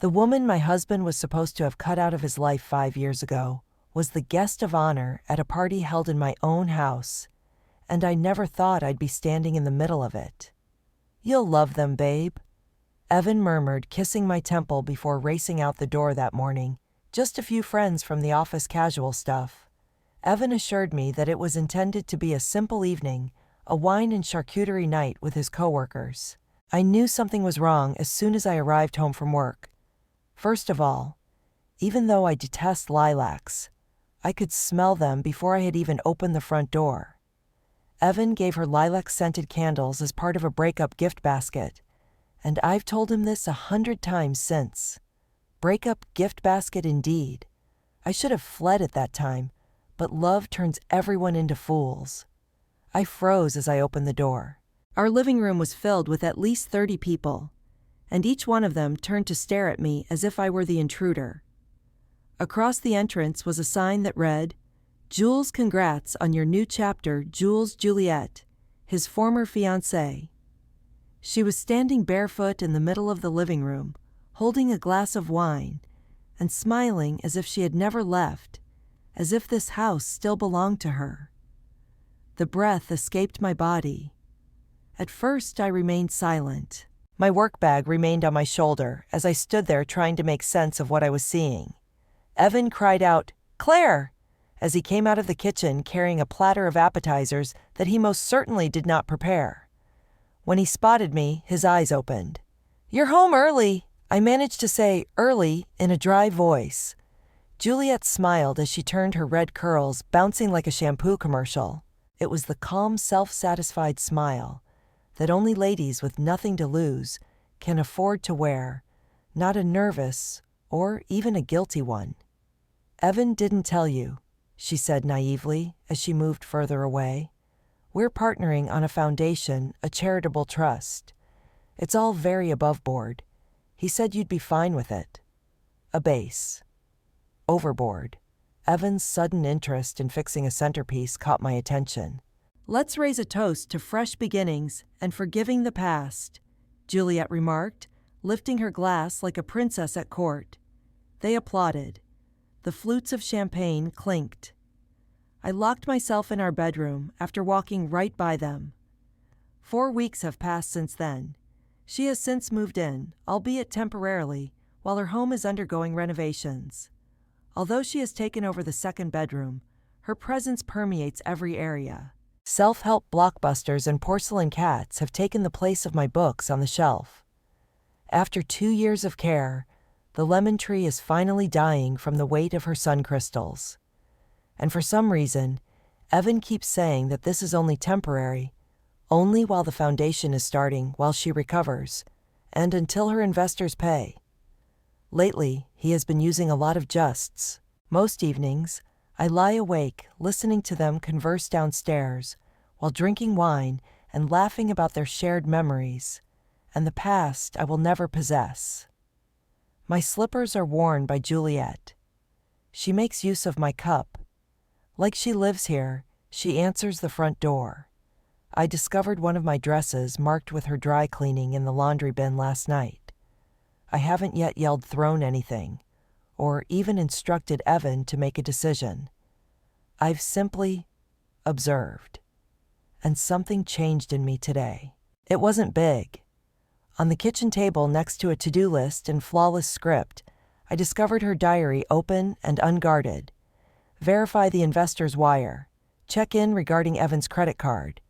The woman my husband was supposed to have cut out of his life 5 years ago was the guest of honor at a party held in my own house, and I never thought I'd be standing in the middle of it. "You'll love them, babe," Evan murmured, kissing my temple before racing out the door that morning. "Just a few friends from the office casual stuff." Evan assured me that it was intended to be a simple evening, a wine and charcuterie night with his coworkers. I knew something was wrong as soon as I arrived home from work. First of all, even though I detest lilacs, I could smell them before I had even opened the front door. Evan gave her lilac-scented candles as part of a breakup gift basket, and I've told him this 100 times since. Breakup gift basket indeed. I should have fled at that time, but love turns everyone into fools. I froze as I opened the door. Our living room was filled with at least 30 people, and each one of them turned to stare at me as if I were the intruder. Across the entrance was a sign that read, "Jules, congrats on your new chapter, Jules Juliet, his former fiancée." She was standing barefoot in the middle of the living room, holding a glass of wine, and smiling as if she had never left, as if this house still belonged to her. The breath escaped my body. At first I remained silent. My work bag remained on my shoulder as I stood there trying to make sense of what I was seeing. Evan cried out, "Claire!" as he came out of the kitchen carrying a platter of appetizers that he most certainly did not prepare. When he spotted me, his eyes opened. "You're home early," I managed to say "early" in a dry voice. Juliet smiled as she turned her red curls, bouncing like a shampoo commercial. It was the calm, self-satisfied smile that only ladies with nothing to lose can afford to wear, not a nervous or even a guilty one. "Evan didn't tell you," she said naively as she moved further away. "We're partnering on a foundation, a charitable trust. It's all very above board. He said you'd be fine with it." A base. Overboard. Evan's sudden interest in fixing a centerpiece caught my attention. "Let's raise a toast to fresh beginnings and forgiving the past," Juliet remarked, lifting her glass like a princess at court. They applauded. The flutes of champagne clinked. I locked myself in our bedroom after walking right by them. 4 weeks have passed since then. She has since moved in, albeit temporarily, while her home is undergoing renovations. Although she has taken over the second bedroom, her presence permeates every area. Self-help blockbusters and porcelain cats have taken the place of my books on the shelf. After 2 years of care, the lemon tree is finally dying from the weight of her sun crystals. And for some reason, Evan keeps saying that this is only temporary, only while the foundation is starting, while she recovers, and until her investors pay. Lately, he has been using a lot of justs. Most evenings, I lie awake listening to them converse downstairs while drinking wine and laughing about their shared memories and the past I will never possess. My slippers are worn by Juliet. She makes use of my cup. Like she lives here, she answers the front door. I discovered one of my dresses marked with her dry cleaning in the laundry bin last night. I haven't yet yelled "thrown anything," or even instructed Evan to make a decision. I've simply observed. And something changed in me today. It wasn't big. On the kitchen table next to a to-do list and flawless script, I discovered her diary open and unguarded. Verify the investor's wire. Check in regarding Evan's credit card.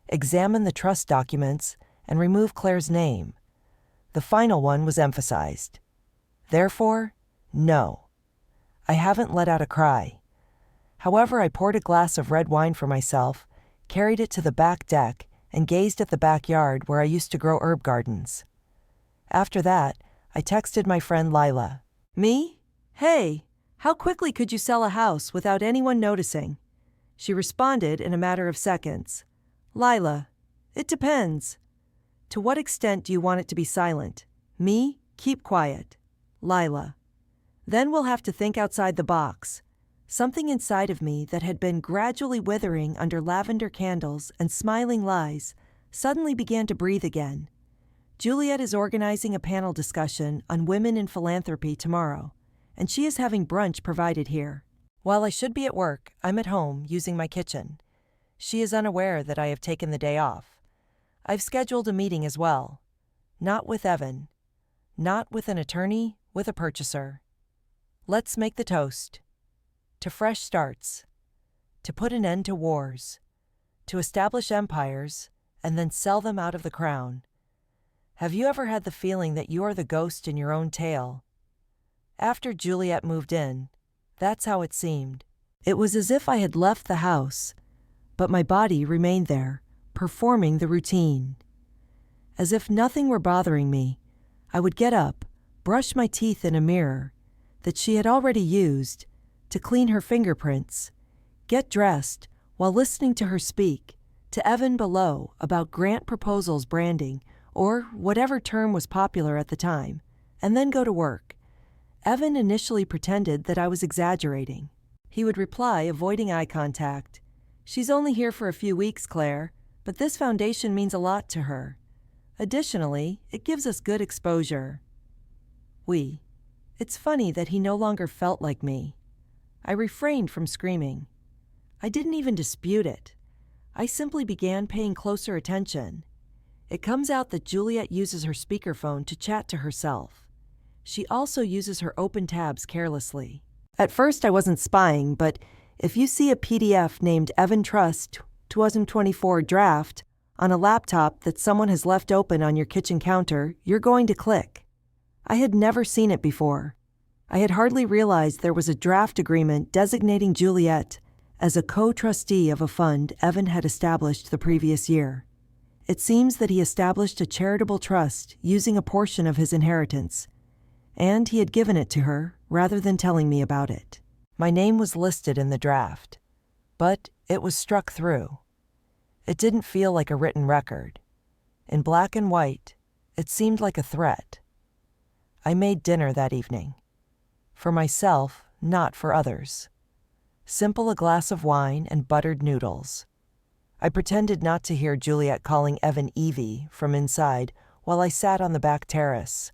Examine the trust documents and remove Claire's name. The final one was emphasized. Therefore, no. I haven't let out a cry. However, I poured a glass of red wine for myself, carried it to the back deck, and gazed at the backyard where I used to grow herb gardens. After that, I texted my friend Lila. "Me? Hey, how quickly could you sell a house without anyone noticing?" She responded in a matter of seconds. "Lila, it depends. To what extent do you want it to be silent? Me? Keep quiet. Lila. Then we'll have to think outside the box. Something inside of me that had been gradually withering under lavender candles and smiling lies suddenly began to breathe again. Juliet is organizing a panel discussion on women in philanthropy tomorrow, and she is having brunch provided here. While I should be at work, I'm at home using my kitchen. She is unaware that I have taken the day off. I've scheduled a meeting as well. Not with Evan. Not with an attorney, with a purchaser. Let's make the toast. To fresh starts. To put an end to wars. To establish empires, and then sell them out of the crown. Have you ever had the feeling that you are the ghost in your own tale? After Juliet moved in, that's how it seemed. It was as if I had left the house, but my body remained there, performing the routine. As if nothing were bothering me, I would get up, brush my teeth in a mirror that she had already used to clean her fingerprints, get dressed while listening to her speak to Evan below about grant proposals branding or whatever term was popular at the time, and then go to work. Evan initially pretended that I was exaggerating. He would reply, avoiding eye contact. "She's only here for a few weeks, Claire, but this foundation means a lot to her. Additionally, it gives us good exposure." It's funny that he no longer felt like me. I refrained from screaming. I didn't even dispute it. I simply began paying closer attention. It comes out that Juliet uses her speakerphone to chat to herself. She also uses her open tabs carelessly. At first I wasn't spying, but if you see a PDF named Evan Trust 2024 draft on a laptop that someone has left open on your kitchen counter, you're going to click. I had never seen it before. I had hardly realized there was a draft agreement designating Juliet as a co-trustee of a fund Evan had established the previous year. It seems that he established a charitable trust using a portion of his inheritance, and he had given it to her rather than telling me about it. My name was listed in the draft, but it was struck through. It didn't feel like a written record. In black and white, it seemed like a threat. I made dinner that evening. For myself, not for others. Simple, a glass of wine and buttered noodles. I pretended not to hear Juliet calling Evan Evie from inside while I sat on the back terrace,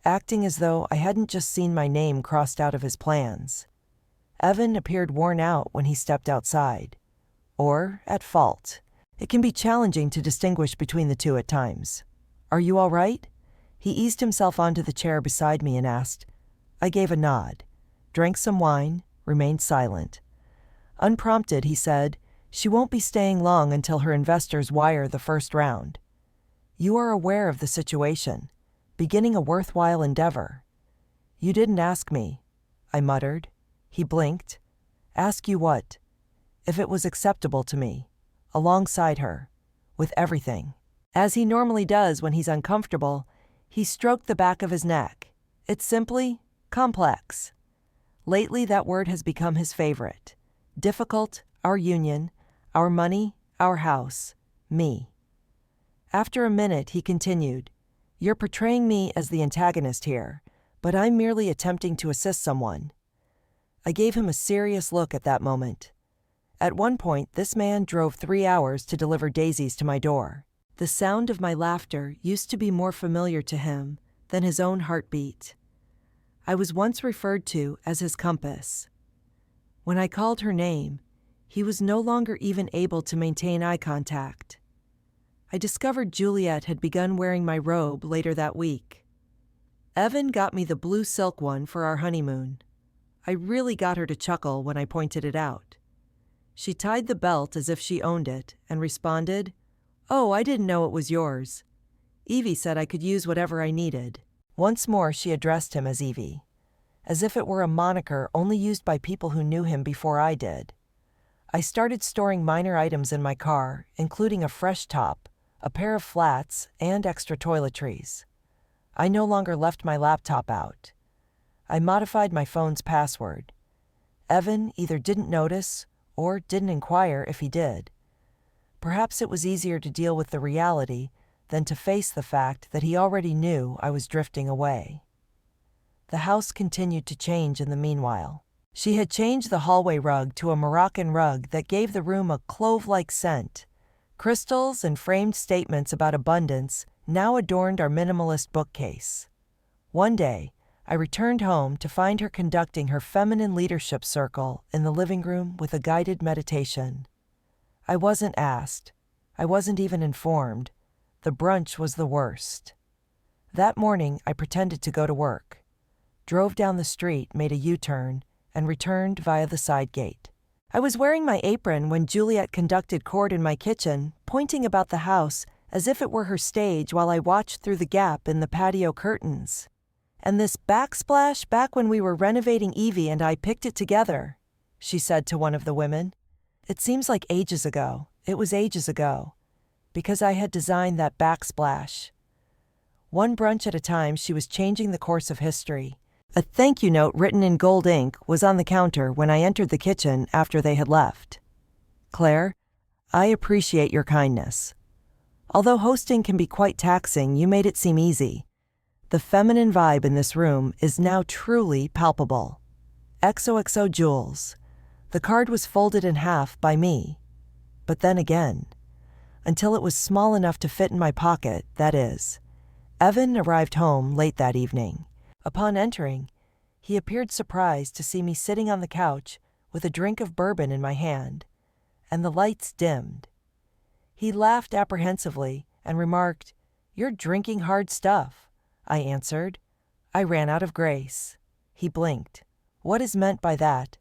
acting as though I hadn't just seen my name crossed out of his plans. Evan appeared worn out when he stepped outside, or at fault. It can be challenging to distinguish between the two at times. "Are you all right?" He eased himself onto the chair beside me and asked. I gave a nod, drank some wine, remained silent. Unprompted, he said, "She won't be staying long until her investors wire the first round. You are aware of the situation, beginning a worthwhile endeavor." "You didn't ask me," I muttered. He blinked. "Ask you what?" "If it was acceptable to me, alongside her, with everything." As he normally does when he's uncomfortable, he stroked the back of his neck. It's simply complex. Lately, that word has become his favorite. Difficult, our union, our money, our house, me. After a minute, he continued, "You're portraying me as the antagonist here, but I'm merely attempting to assist someone." I gave him a serious look at that moment. At one point, this man drove 3 hours to deliver daisies to my door. The sound of my laughter used to be more familiar to him than his own heartbeat. I was once referred to as his compass. When I called her name, he was no longer even able to maintain eye contact. I discovered Juliet had begun wearing my robe later that week. Evan got me the blue silk one for our honeymoon. I really got her to chuckle when I pointed it out. She tied the belt as if she owned it and responded, "Oh, I didn't know it was yours. Evie said I could use whatever I needed." Once more she addressed him as Evie, as if it were a moniker only used by people who knew him before I did. I started storing minor items in my car, including a fresh top, a pair of flats, and extra toiletries. I no longer left my laptop out. I modified my phone's password. Evan either didn't notice or didn't inquire if he did. Perhaps it was easier to deal with the reality than to face the fact that he already knew I was drifting away. The house continued to change in the meanwhile. She had changed the hallway rug to a Moroccan rug that gave the room a clove-like scent. Crystals and framed statements about abundance now adorned our minimalist bookcase. One day, I returned home to find her conducting her feminine leadership circle in the living room with a guided meditation. I wasn't asked. I wasn't even informed. The brunch was the worst. That morning, I pretended to go to work, drove down the street, made a U-turn, and returned via the side gate. I was wearing my apron when Juliet conducted court in my kitchen, pointing about the house as if it were her stage while I watched through the gap in the patio curtains. "And this backsplash back when we were renovating, Evie and I picked it together," she said to one of the women. It seems like ages ago. It was ages ago. Because I had designed that backsplash. One brunch at a time, she was changing the course of history. A thank you note written in gold ink was on the counter when I entered the kitchen after they had left. "Claire, I appreciate your kindness. Although hosting can be quite taxing, you made it seem easy. The feminine vibe in this room is now truly palpable. XOXO Jules." The card was folded in half by me. But then again, until it was small enough to fit in my pocket, that is. Evan arrived home late that evening. Upon entering, he appeared surprised to see me sitting on the couch with a drink of bourbon in my hand, and the lights dimmed. He laughed apprehensively and remarked, "You're drinking hard stuff." I answered, "I ran out of grace." He blinked. "What is meant by that?"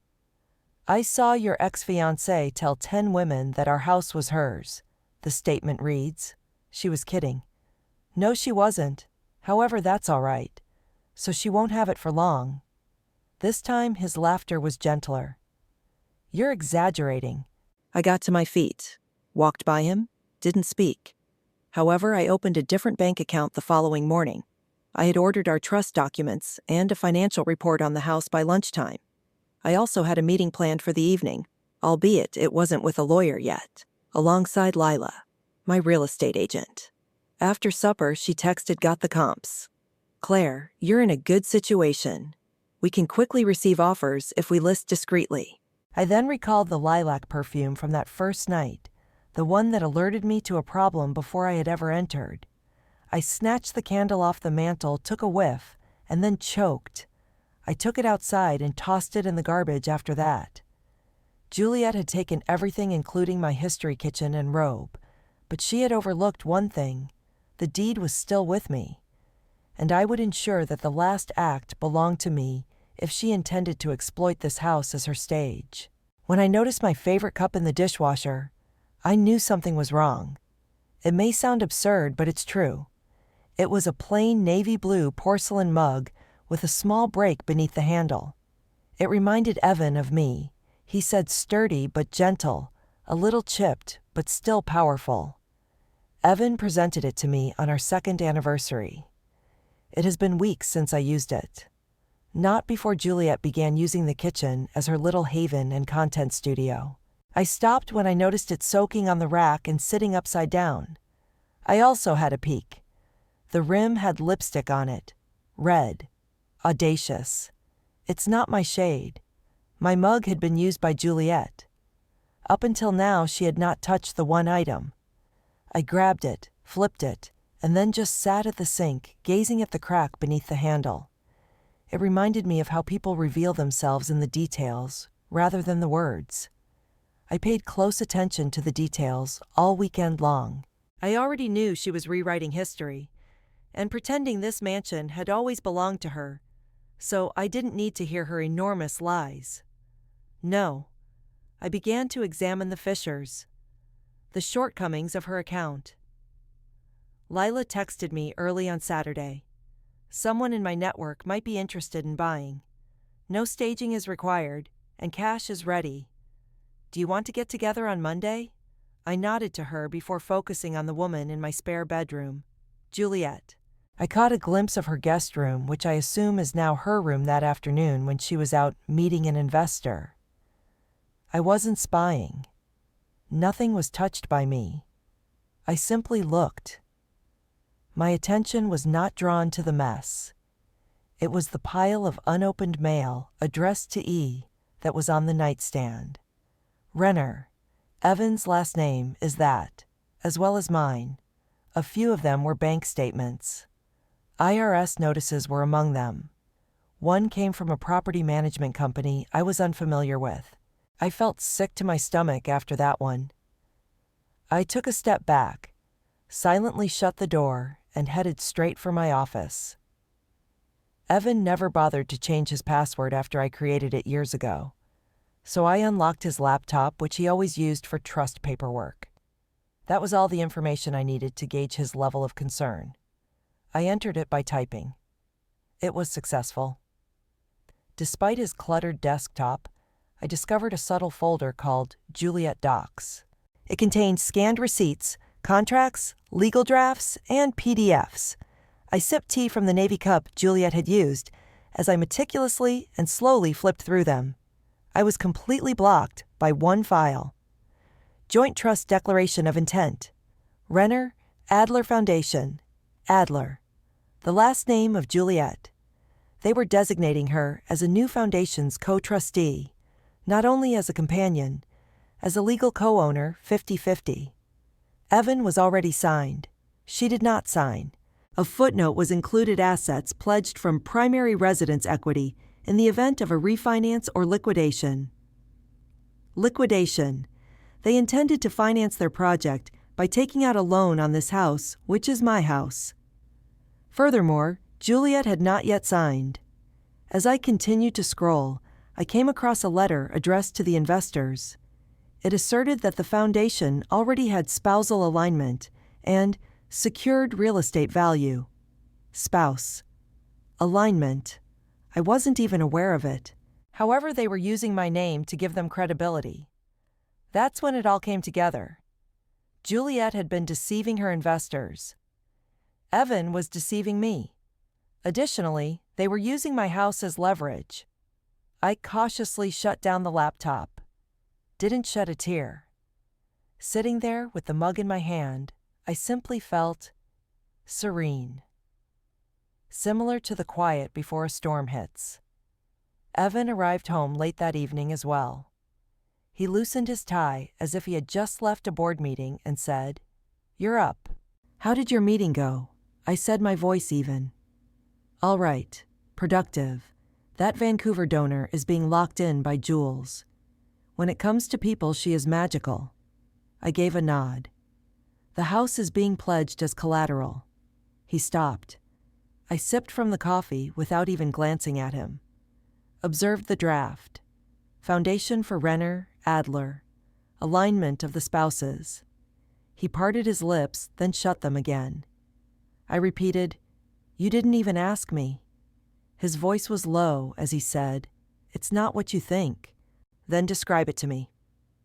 "I saw your ex-fiancé tell 10 women that our house was hers," the statement reads. She was kidding. "No, she wasn't. However, that's all right. So she won't have it for long." This time his laughter was gentler. "You're exaggerating." I got to my feet, walked by him, didn't speak. However, I opened a different bank account the following morning. I had ordered our trust documents and a financial report on the house by lunchtime. I also had a meeting planned for the evening, albeit it wasn't with a lawyer yet, alongside Lila, my real estate agent. After supper, she texted, "Got the comps. Claire, you're in a good situation. We can quickly receive offers if we list discreetly." I then recalled the lilac perfume from that first night, the one that alerted me to a problem before I had ever entered. I snatched the candle off the mantel, took a whiff, and then choked. I took it outside and tossed it in the garbage after that. Juliet had taken everything, including my history kitchen and robe, but she had overlooked one thing. The deed was still with me, and I would ensure that the last act belonged to me if she intended to exploit this house as her stage. When I noticed my favorite cup in the dishwasher, I knew something was wrong. It may sound absurd, but it's true. It was a plain navy blue porcelain mug with a small break beneath the handle. It reminded Evan of me. He said sturdy but gentle, a little chipped but still powerful. Evan presented it to me on our 2nd anniversary. It has been weeks since I used it. Not before Juliet began using the kitchen as her little haven and content studio. I stopped when I noticed it soaking on the rack and sitting upside down. I also had a peek. The rim had lipstick on it, red. Audacious. It's not my shade. My mug had been used by Juliet. Up until now, she had not touched the one item. I grabbed it, flipped it, and then just sat at the sink, gazing at the crack beneath the handle. It reminded me of how people reveal themselves in the details, rather than the words. I paid close attention to the details all weekend long. I already knew she was rewriting history, and pretending this mansion had always belonged to her, so I didn't need to hear her enormous lies. No, I began to examine the fissures, the shortcomings of her account. Lila texted me early on Saturday. Someone in my network might be interested in buying. No staging is required, and cash is ready. Do you want to get together on Monday? I nodded to her before focusing on the woman in my spare bedroom, Juliet. I caught a glimpse of her guest room, which I assume is now her room, that afternoon when she was out meeting an investor. I wasn't spying. Nothing was touched by me. I simply looked. My attention was not drawn to the mess. It was the pile of unopened mail addressed to E that was on the nightstand. Renner. Evan's last name is that, as well as mine. A few of them were bank statements. IRS notices were among them. One came from a property management company I was unfamiliar with. I felt sick to my stomach after that one. I took a step back, silently shut the door, and headed straight for my office. Evan never bothered to change his password after I created it years ago, so I unlocked his laptop, which he always used for trust paperwork. That was all the information I needed to gauge his level of concern. I entered it by typing. It was successful. Despite his cluttered desktop, I discovered a subtle folder called Juliet Docs. It contained scanned receipts, contracts, legal drafts, and PDFs. I sipped tea from the Navy cup Juliet had used as I meticulously and slowly flipped through them. I was completely blocked by one file. Joint Trust Declaration of Intent. Renner, Adler Foundation. Adler. The last name of Juliet. They were designating her as a new foundation's co-trustee, not only as a companion, as a legal co-owner 50-50. Evan was already signed. She did not sign. A footnote was included assets pledged from primary residence equity in the event of a refinance or liquidation. Liquidation. They intended to finance their project by taking out a loan on this house, which is my house. Furthermore, Juliet had not yet signed. As I continued to scroll, I came across a letter addressed to the investors. It asserted that the foundation already had spousal alignment and secured real estate value. Spouse. Alignment. I wasn't even aware of it. However, they were using my name to give them credibility. That's when it all came together. Juliet had been deceiving her investors. Evan was deceiving me. Additionally, they were using my house as leverage. I cautiously shut down the laptop. Didn't shed a tear. Sitting there with the mug in my hand, I simply felt serene. Similar to the quiet before a storm hits. Evan arrived home late that evening as well. He loosened his tie as if he had just left a board meeting and said, "You're up." "How did your meeting go?" I said, my voice even. "All right. Productive. That Vancouver donor is being locked in by Jules. When it comes to people, she is magical." I gave a nod. "The house is being pledged as collateral." He stopped. I sipped from the coffee without even glancing at him. Observed the draft. Foundation for Renner, Adler. Alignment of the spouses. He parted his lips, then shut them again. I repeated, "You didn't even ask me." His voice was low as he said, "It's not what you think." "Then describe it to me."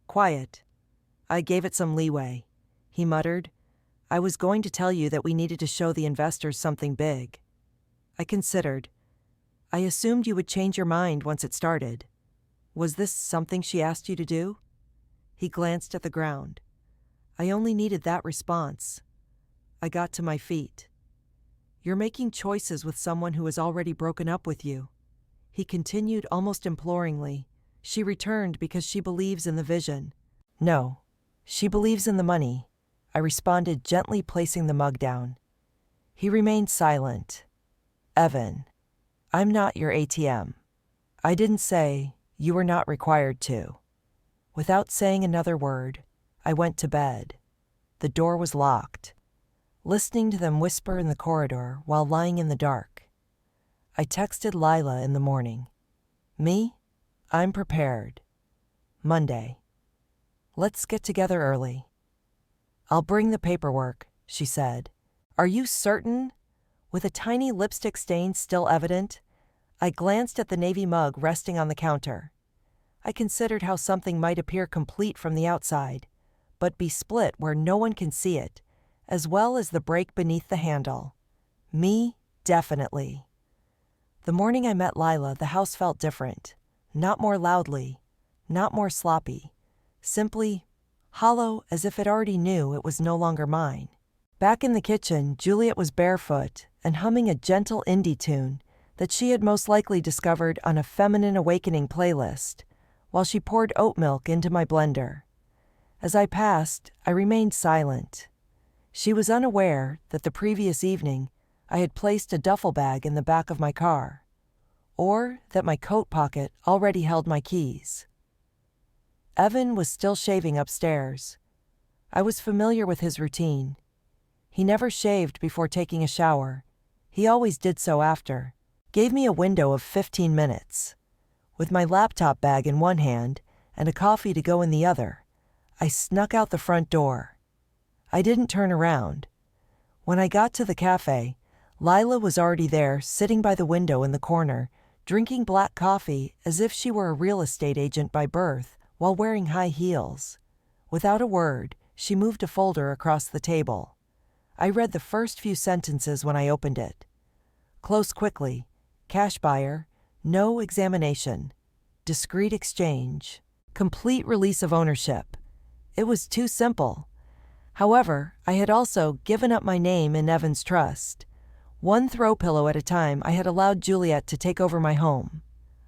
"Quiet." I gave it some leeway. He muttered, "I was going to tell you that we needed to show the investors something big." I considered. "I assumed you would change your mind once it started. Was this something she asked you to do?" He glanced at the ground. I only needed that response. I got to my feet. "You're making choices with someone who has already broken up with you." He continued almost imploringly. "She returned because she believes in the vision." "No, she believes in the money," I responded, gently placing the mug down. He remained silent. "Evan, I'm not your ATM. I didn't say you were not required to." Without saying another word, I went to bed. The door was locked. Listening to them whisper in the corridor while lying in the dark. I texted Lila in the morning. "Me? I'm prepared. Monday. Let's get together early." "I'll bring the paperwork," she said. "Are you certain?" With a tiny lipstick stain still evident, I glanced at the navy mug resting on the counter. I considered how something might appear complete from the outside, but be split where no one can see it, as well as the break beneath the handle. Me, definitely. The morning I met Lila, the house felt different. Not more loudly, not more sloppy. Simply hollow, as if it already knew it was no longer mine. Back in the kitchen, Juliet was barefoot and humming a gentle indie tune that she had most likely discovered on a Feminine Awakening playlist, while she poured oat milk into my blender. As I passed, I remained silent. She was unaware that the previous evening I had placed a duffel bag in the back of my car, or that my coat pocket already held my keys. Evan was still shaving upstairs. I was familiar with his routine. He never shaved before taking a shower. He always did so after. Gave me a window of 15 minutes. With my laptop bag in one hand and a coffee to go in the other, I snuck out the front door. I didn't turn around. When I got to the cafe, Lila was already there, sitting by the window in the corner, drinking black coffee as if she were a real estate agent by birth, while wearing high heels. Without a word, she moved a folder across the table. I read the first few sentences when I opened it. Close quickly. Cash buyer. No examination. Discreet exchange. Complete release of ownership. It was too simple. However, I had also given up my name in Evan's trust. One throw pillow at a time, I had allowed Juliet to take over my home.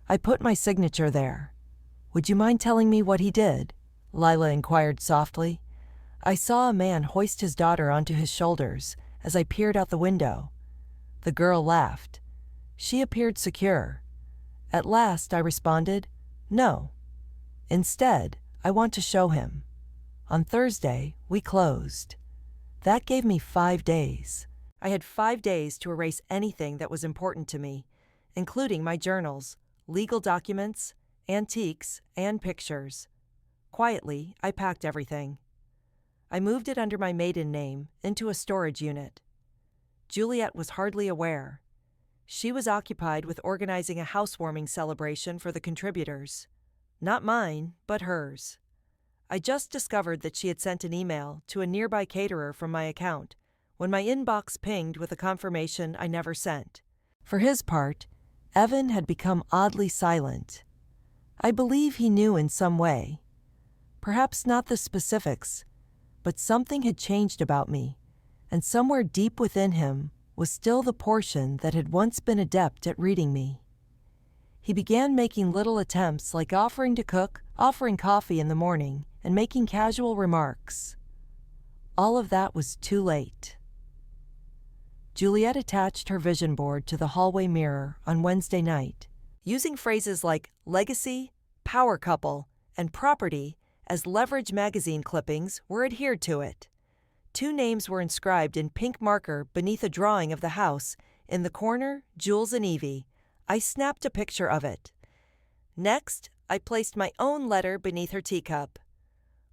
I put my signature there. Would you mind telling me what he did? Lila inquired softly. I saw a man hoist his daughter onto his shoulders as I peered out the window. The girl laughed. She appeared secure. At last I responded, no. Instead, I want to show him. On Thursday, we closed. That gave me 5 days. I had 5 days to erase anything that was important to me, including my journals, legal documents, antiques, and pictures. Quietly, I packed everything. I moved it under my maiden name into a storage unit. Juliet was hardly aware. She was occupied with organizing a housewarming celebration for the contributors. Not mine, but hers. I just discovered that she had sent an email to a nearby caterer from my account when my inbox pinged with a confirmation I never sent. For his part, Evan had become oddly silent. I believe he knew in some way. Perhaps not the specifics, but something had changed about me, and somewhere deep within him was still the portion that had once been adept at reading me. He began making little attempts like offering to cook, offering coffee in the morning, and making casual remarks. All of that was too late. Juliet attached her vision board to the hallway mirror on Wednesday night, using phrases like legacy, power couple, and property as Leverage magazine clippings were adhered to it. 2 names were inscribed in pink marker beneath a drawing of the house. In the corner, Jules and Evie. I snapped a picture of it. Next, I placed my own letter beneath her teacup.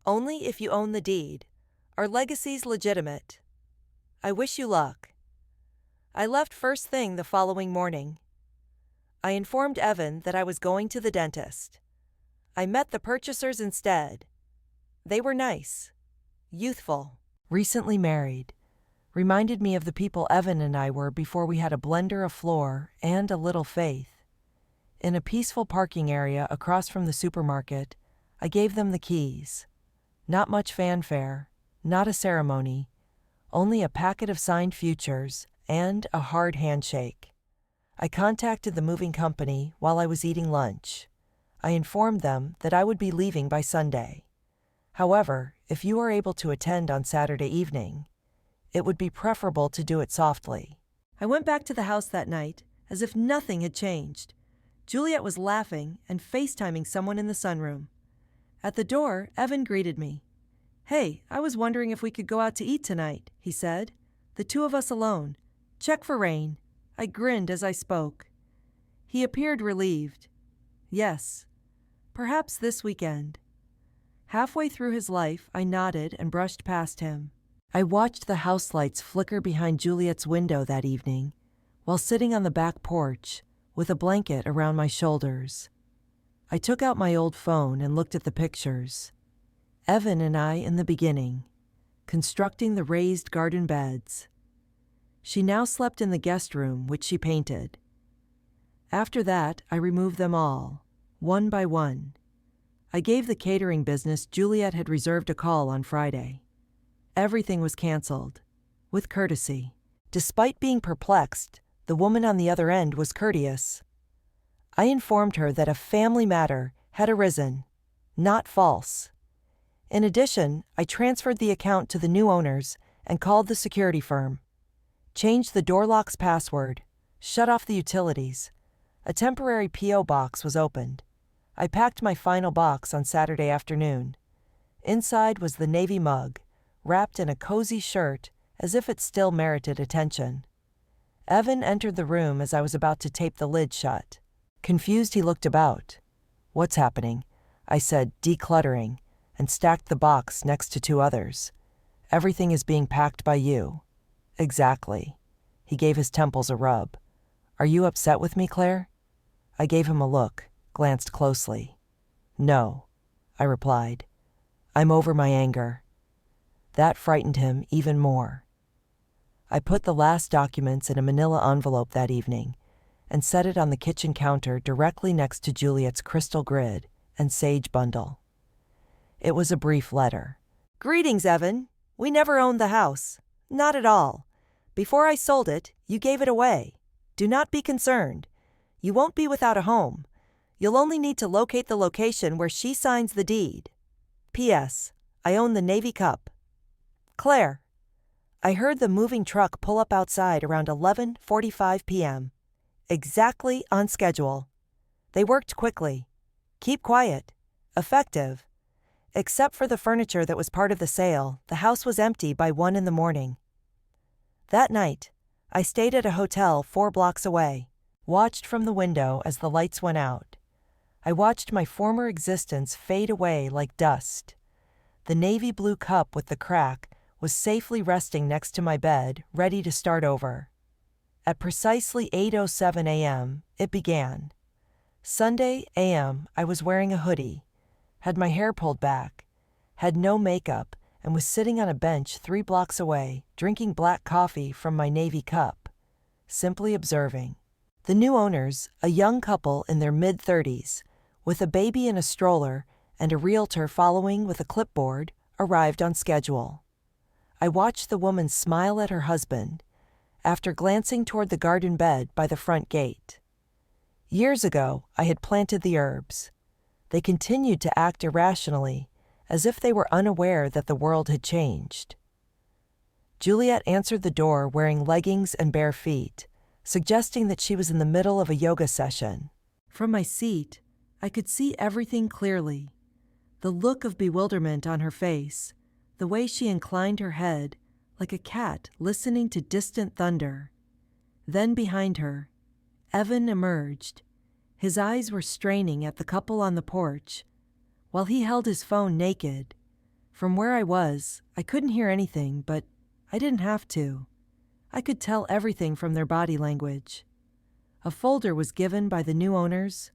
Only if you own the deed. Our legacy's legitimate. I wish you luck. I left first thing the following morning. I informed Evan that I was going to the dentist. I met the purchasers instead. They were nice, youthful, recently married. Reminded me of the people Evan and I were before we had a blender, a floor, and a little faith. In a peaceful parking area across from the supermarket, I gave them the keys. Not much fanfare, not a ceremony, only a packet of signed futures and a hard handshake. I contacted the moving company while I was eating lunch. I informed them that I would be leaving by Sunday. However, if you are able to attend on Saturday evening, it would be preferable to do it softly. I went back to the house that night as if nothing had changed. Juliet was laughing and FaceTiming someone in the sunroom. At the door, Evan greeted me. Hey, I was wondering if we could go out to eat tonight, he said. The 2 of us alone. Check for rain. I grinned as I spoke. He appeared relieved. Yes. Perhaps this weekend. Halfway through his life, I nodded and brushed past him. I watched the house lights flicker behind Juliet's window that evening, while sitting on the back porch with a blanket around my shoulders. I took out my old phone and looked at the pictures. Evan and I in the beginning, constructing the raised garden beds. She now slept in the guest room, which she painted. After that, I removed them all, one by one. I gave the catering business Juliet had reserved a call on Friday. Everything was canceled, with courtesy. Despite being perplexed, the woman on the other end was courteous. I informed her that a family matter had arisen, not false. In addition, I transferred the account to the new owners and called the security firm. Changed the door lock's password, shut off the utilities. A temporary P.O. box was opened. I packed my final box on Saturday afternoon. Inside was the navy mug, wrapped in a cozy shirt as if it still merited attention. Evan entered the room as I was about to tape the lid shut. Confused, he looked about. "What's happening?" I said, decluttering, and stacked the box next to two others. "Everything is being packed by you." "Exactly." He gave his temples a rub. "Are you upset with me, Claire?" I gave him a look, glanced closely. "No," I replied. "I'm over my anger." That frightened him even more. I put the last documents in a manila envelope that evening and set it on the kitchen counter directly next to Juliet's crystal grid and sage bundle. It was a brief letter. "Greetings, Evan. We never owned the house. Not at all. Before I sold it, you gave it away. Do not be concerned. You won't be without a home. You'll only need to locate the location where she signs the deed. P.S. I own the Navy Cup. Claire." I heard the moving truck pull up outside around 11:45 p.m. Exactly on schedule. They worked quickly. Keep quiet. Effective. Except for the furniture that was part of the sale, the house was empty by 1 a.m. That night, I stayed at a hotel 4 blocks away, watched from the window as the lights went out. I watched my former existence fade away like dust. The navy blue cup with the crack was safely resting next to my bed, ready to start over. At precisely 8:07 a.m., it began. Sunday a.m., I was wearing a hoodie, had my hair pulled back, had no makeup, and was sitting on a bench 3 blocks away, drinking black coffee from my navy cup, simply observing. The new owners, a young couple in their mid-30s, with a baby in a stroller and a realtor following with a clipboard, arrived on schedule. I watched the woman smile at her husband after glancing toward the garden bed by the front gate. Years ago, I had planted the herbs. They continued to act irrationally, as if they were unaware that the world had changed. Juliet answered the door wearing leggings and bare feet, suggesting that she was in the middle of a yoga session. From my seat, I could see everything clearly. The look of bewilderment on her face, the way she inclined her head, like a cat listening to distant thunder. Then behind her, Evan emerged. His eyes were straining at the couple on the porch, while he held his phone naked. From where I was, I couldn't hear anything, but I didn't have to. I could tell everything from their body language. A folder was given by the new owners,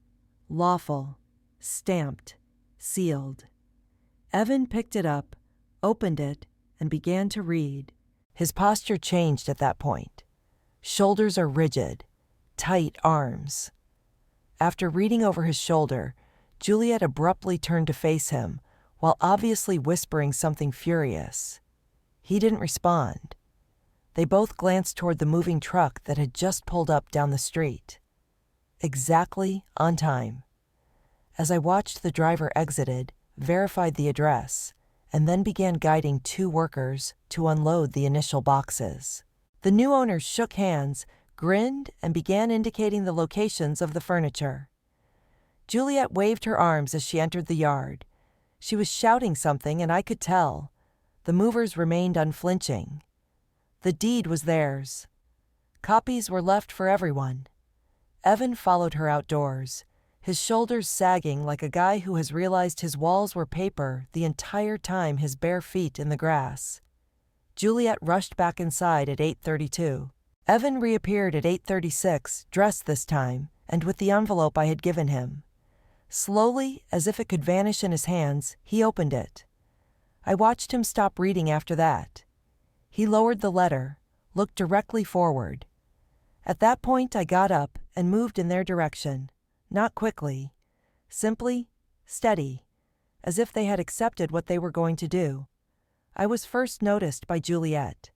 lawful, stamped, sealed. Evan picked it up, opened it, and began to read. His posture changed at that point. Shoulders are rigid, tight arms. After reading over his shoulder, Juliet abruptly turned to face him, while obviously whispering something furious. He didn't respond. They both glanced toward the moving truck that had just pulled up down the street. Exactly on time. As I watched the driver exited, verified the address, and then began guiding 2 workers to unload the initial boxes. The new owners shook hands, grinned, and began indicating the locations of the furniture. Juliet waved her arms as she entered the yard. She was shouting something, and I could tell. The movers remained unflinching. The deed was theirs. Copies were left for everyone. Evan followed her outdoors, his shoulders sagging like a guy who has realized his walls were paper the entire time his bare feet in the grass. Juliet rushed back inside at 8:32. Evan reappeared at 8:36, dressed this time, and with the envelope I had given him. Slowly, as if it could vanish in his hands, he opened it. I watched him stop reading after that. He lowered the letter, looked directly forward. At that point, I got up and moved in their direction. Not quickly, simply steady, as if they had accepted what they were going to do. I was first noticed by Juliet.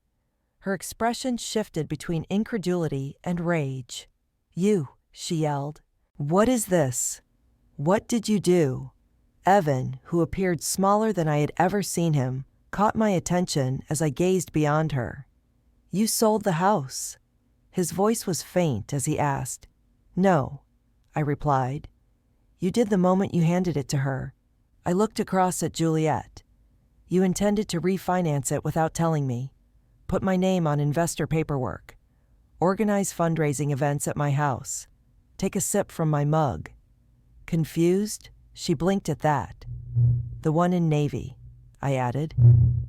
Her expression shifted between incredulity and rage. "You," she yelled. "What is this? What did you do?" Evan, who appeared smaller than I had ever seen him, caught my attention as I gazed beyond her. "You sold the house." His voice was faint as he asked. "No," I replied. "You did the moment you handed it to her." I looked across at Juliet. "You intended to refinance it without telling me, put my name on investor paperwork, organize fundraising events at my house, take a sip from my mug." Confused, she blinked at that. "The one in navy," I added.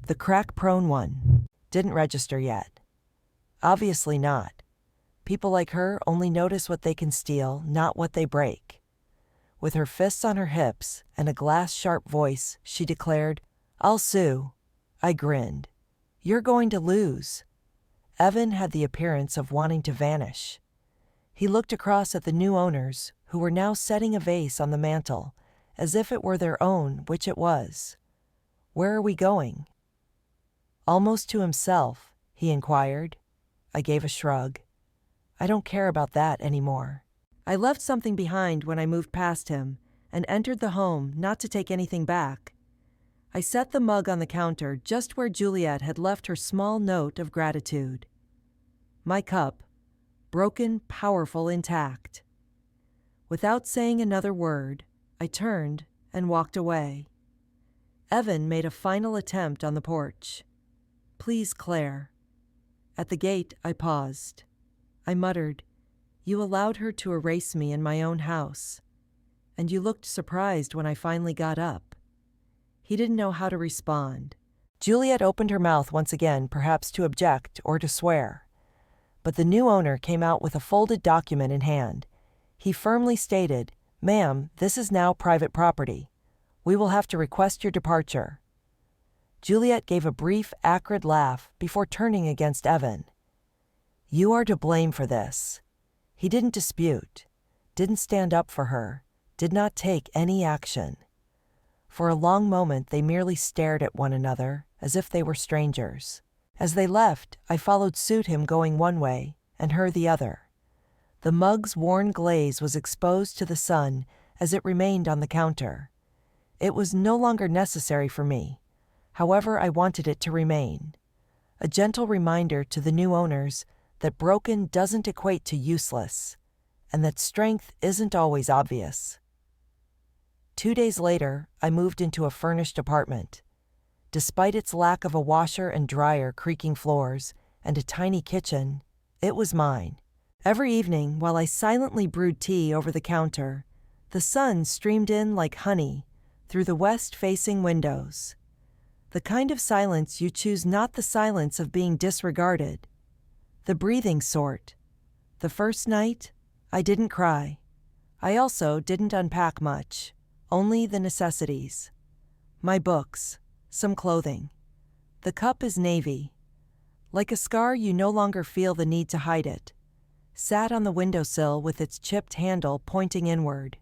"The crack-prone one. Didn't register yet." "Obviously not. People like her only notice what they can steal, not what they break." With her fists on her hips and a glass-sharp voice, she declared, "I'll sue." I grinned. "You're going to lose." Evan had the appearance of wanting to vanish. He looked across at the new owners, who were now setting a vase on the mantel, as if it were their own, which it was. "Where are we going?" Almost to himself, he inquired. I gave a shrug. "I don't care about that anymore." I left something behind when I moved past him and entered the home, not to take anything back. I set the mug on the counter just where Juliet had left her small note of gratitude. My cup, broken, powerful, intact. Without saying another word, I turned and walked away. Evan made a final attempt on the porch. "Please, Claire." At the gate, I paused. I muttered, "You allowed her to erase me in my own house. And you looked surprised when I finally got up." He didn't know how to respond. Juliet opened her mouth once again, perhaps to object or to swear. But the new owner came out with a folded document in hand. He firmly stated, "Ma'am, this is now private property. We will have to request your departure." Juliet gave a brief, acrid laugh before turning against Evan. "You are to blame for this." He didn't dispute, didn't stand up for her, did not take any action. For a long moment they merely stared at one another, as if they were strangers. As they left, I followed suit, him going one way and her the other. The mug's worn glaze was exposed to the sun as it remained on the counter. It was no longer necessary for me. However, I wanted it to remain. A gentle reminder to the new owners that broken doesn't equate to useless, and that strength isn't always obvious. 2 days later, I moved into a furnished apartment. Despite its lack of a washer and dryer, creaking floors, and a tiny kitchen, it was mine. Every evening, while I silently brewed tea over the counter, the sun streamed in like honey through the west-facing windows. The kind of silence you choose, not the silence of being disregarded. The breathing sort. The first night, I didn't cry. I also didn't unpack much, only the necessities. My books, some clothing. The cup is navy. Like a scar, you no longer feel the need to hide it. Sat on the windowsill with its chipped handle pointing inward.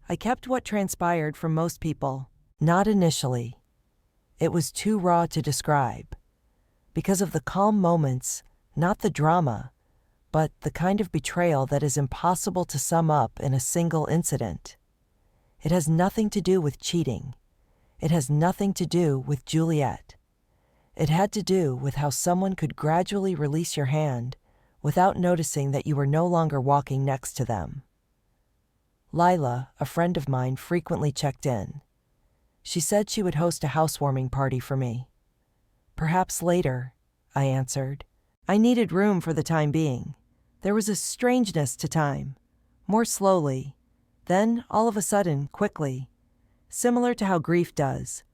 I kept what transpired from most people, not initially. It was too raw to describe. Because of the calm moments, not the drama, but the kind of betrayal that is impossible to sum up in a single incident. It has nothing to do with cheating. It has nothing to do with Juliet. It had to do with how someone could gradually release your hand without noticing that you were no longer walking next to them. Lila, a friend of mine, frequently checked in. She said she would host a housewarming party for me. "Perhaps later," I answered. I needed room for the time being. There was a strangeness to time. More slowly, then all of a sudden, quickly. Similar to how grief does.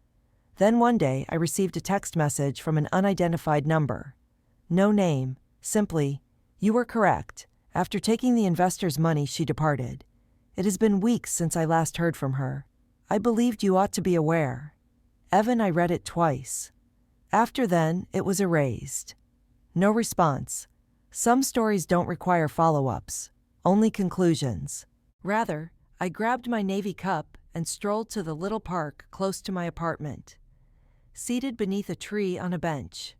Then one day I received a text message from an unidentified number. No name, simply, "You were correct. After taking the investor's money, she departed. It has been weeks since I last heard from her. I believed you ought to be aware." Evan, I read it twice. After then, it was erased. No response. Some stories don't require follow-ups, only conclusions. Rather, I grabbed my navy cup and strolled to the little park close to my apartment. Seated beneath a tree on a bench.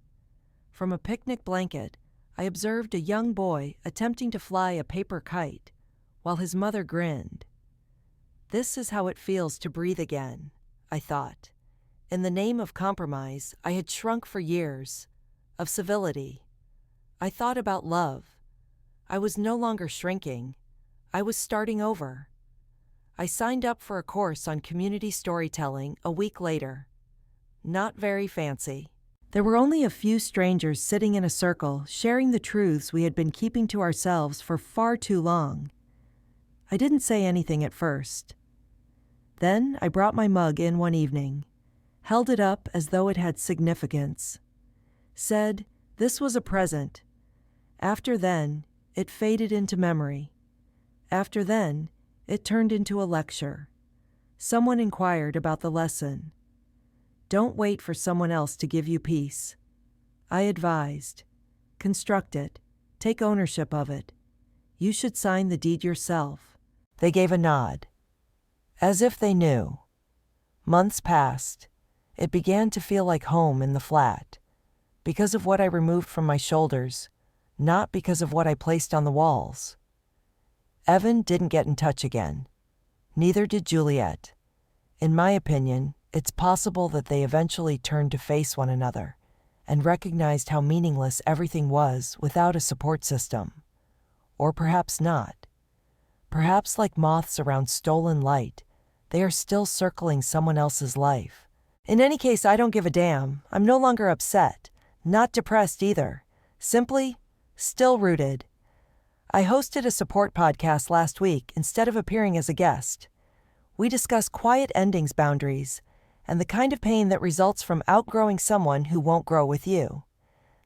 From a picnic blanket, I observed a young boy attempting to fly a paper kite, while his mother grinned. This is how it feels to breathe again, I thought. In the name of compromise, I had shrunk for years. Of civility. I thought about love. I was no longer shrinking. I was starting over. I signed up for a course on community storytelling a week later. Not very fancy. There were only a few strangers sitting in a circle sharing the truths we had been keeping to ourselves for far too long. I didn't say anything at first. Then I brought my mug in one evening, held it up as though it had significance, said this was a present. After then, it faded into memory. After then, it turned into a lecture. Someone inquired about the lesson. Don't wait for someone else to give you peace. I advised. Construct it. Take ownership of it. You should sign the deed yourself. They gave a nod. As if they knew. Months passed. It began to feel like home in the flat. Because of what I removed from my shoulders, not because of what I placed on the walls. Evan didn't get in touch again. Neither did Juliet. In my opinion, it's possible that they eventually turned to face one another and recognized how meaningless everything was without a support system. Or perhaps not. Perhaps like moths around stolen light, they are still circling someone else's life. In any case, I don't give a damn. I'm no longer upset. Not depressed either. Simply, still rooted. I hosted a support podcast last week instead of appearing as a guest. We discuss quiet endings boundaries and the kind of pain that results from outgrowing someone who won't grow with you.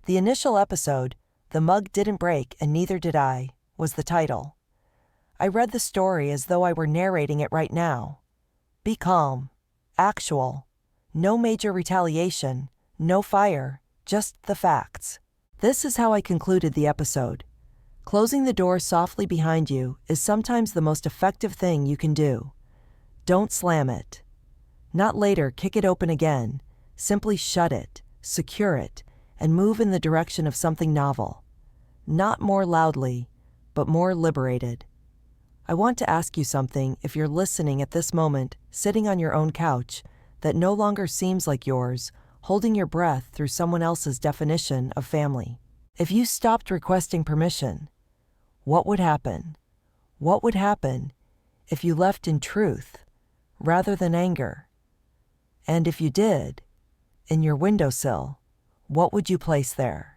The initial episode, "The Mug Didn't Break and Neither Did I," was the title. I read the story as though I were narrating it right now. Be calm. Actual. No major retaliation. No fire. Just the facts. This is how I concluded the episode. Closing the door softly behind you is sometimes the most effective thing you can do. Don't slam it. Not later kick it open again. Simply shut it, secure it, and move in the direction of something novel. Not more loudly, but more liberated. I want to ask you something if you're listening at this moment, sitting on your own couch, that no longer seems like yours, holding your breath through someone else's definition of family. If you stopped requesting permission, what would happen? What would happen if you left in truth rather than anger? And if you did, in your windowsill, what would you place there?